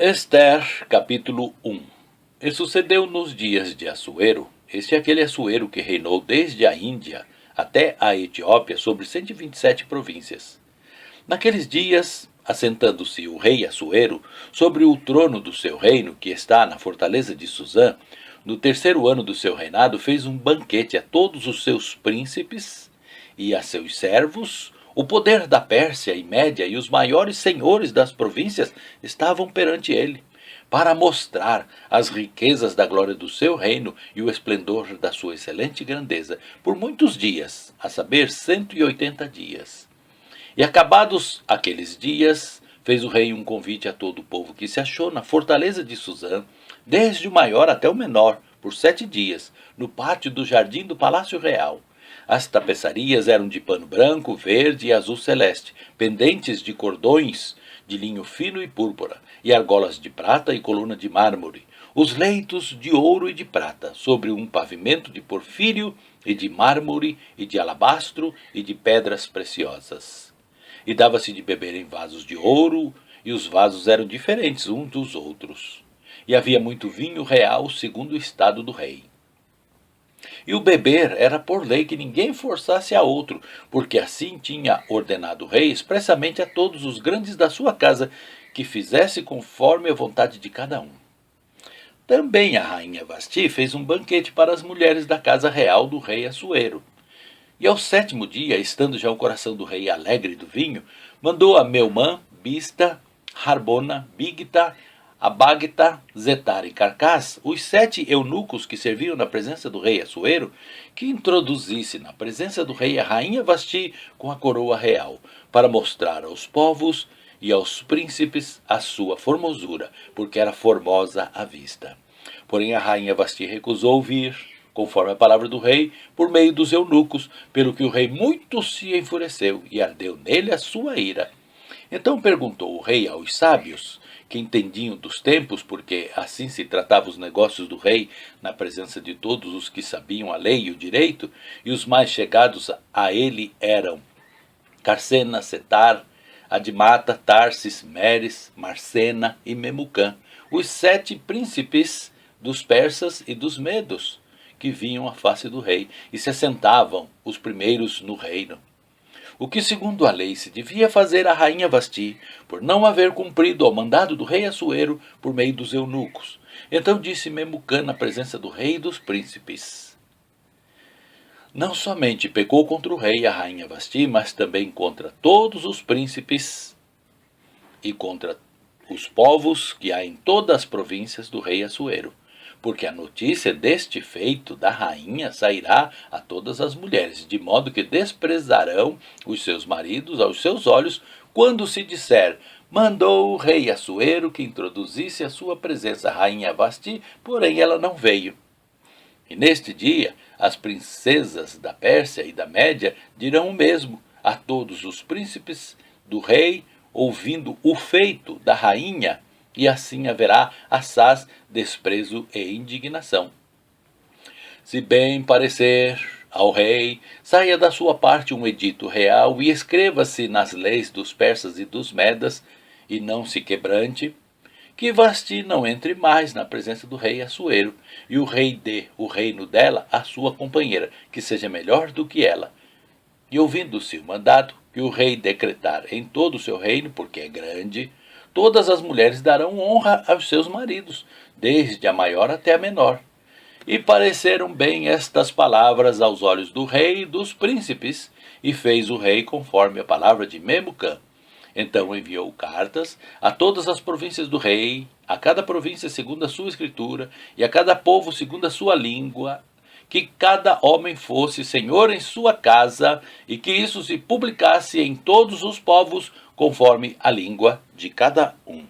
Ester, capítulo 1. E sucedeu nos dias de Assuero, este é aquele Assuero que reinou desde a Índia até a Etiópia sobre 127 províncias. Naqueles dias, assentando-se o rei Assuero sobre o trono do seu reino, que está na fortaleza de Susã, no terceiro ano do seu reinado, fez um banquete a todos os seus príncipes e a seus servos. O poder da Pérsia e Média e os maiores senhores das províncias estavam perante ele, para mostrar as riquezas da glória do seu reino e o esplendor da sua excelente grandeza, por muitos dias, a saber, 180 dias. E acabados aqueles dias, fez o rei um convite a todo o povo que se achou na fortaleza de Susã, desde o maior até o menor, por 7 dias, no pátio do jardim do palácio real. As tapeçarias eram de pano branco, verde e azul celeste, pendentes de cordões de linho fino e púrpura, e argolas de prata e coluna de mármore. Os leitos de ouro e de prata, sobre um pavimento de porfírio e de mármore e de alabastro e de pedras preciosas. E dava-se de beber em vasos de ouro, e os vasos eram diferentes uns dos outros. E havia muito vinho real segundo o estado do rei. E o beber era por lei que ninguém forçasse a outro, porque assim tinha ordenado o rei expressamente a todos os grandes da sua casa, que fizesse conforme a vontade de cada um. Também a rainha Vasti fez um banquete para as mulheres da casa real do rei Assuero. E ao 7º dia, estando já o coração do rei alegre do vinho, mandou a Meumã, Bista, Harbona, Bigta, Abagta, Zetar e Carcás, os 7 eunucos que serviam na presença do rei Assuero, que introduzisse na presença do rei a rainha Vasti com a coroa real, para mostrar aos povos e aos príncipes a sua formosura, porque era formosa à vista. Porém a rainha Vasti recusou vir, conforme a palavra do rei, por meio dos eunucos, pelo que o rei muito se enfureceu, e ardeu nele a sua ira. Então perguntou o rei aos sábios, que entendiam dos tempos, porque assim se tratavam os negócios do rei, na presença de todos os que sabiam a lei e o direito, e os mais chegados a ele eram Carcena, Setar, Admata, Tarsis, Meres, Marcena e Memucã, os 7 príncipes dos persas e dos medos, que vinham à face do rei, e se assentavam os primeiros no reino. O que segundo a lei se devia fazer a rainha Vasti, por não haver cumprido ao mandado do rei Assuero por meio dos eunucos. Então disse Memucã na presença do rei e dos príncipes: não somente pecou contra o rei e a rainha Vasti, mas também contra todos os príncipes e contra os povos que há em todas as províncias do rei Assuero, porque a notícia deste feito da rainha sairá a todas as mulheres, de modo que desprezarão os seus maridos aos seus olhos, quando se disser: mandou o rei Assuero que introduzisse a sua presença a rainha Vasti, porém ela não veio. E neste dia as princesas da Pérsia e da Média dirão o mesmo a todos os príncipes do rei, ouvindo o feito da rainha, e assim haverá assaz desprezo e indignação. Se bem parecer ao rei, saia da sua parte um edito real e escreva-se nas leis dos persas e dos medas, e não se quebrante, que Vasti não entre mais na presença do rei Assuero, e o rei dê o reino dela à sua companheira, que seja melhor do que ela. E ouvindo-se o mandado que o rei decretar em todo o seu reino, porque é grande, todas as mulheres darão honra aos seus maridos, desde a maior até a menor. E pareceram bem estas palavras aos olhos do rei e dos príncipes, e fez o rei conforme a palavra de Memucã. Então enviou cartas a todas as províncias do rei, a cada província segundo a sua escritura, e a cada povo segundo a sua língua, que cada homem fosse senhor em sua casa, e que isso se publicasse em todos os povos, conforme a língua de cada um.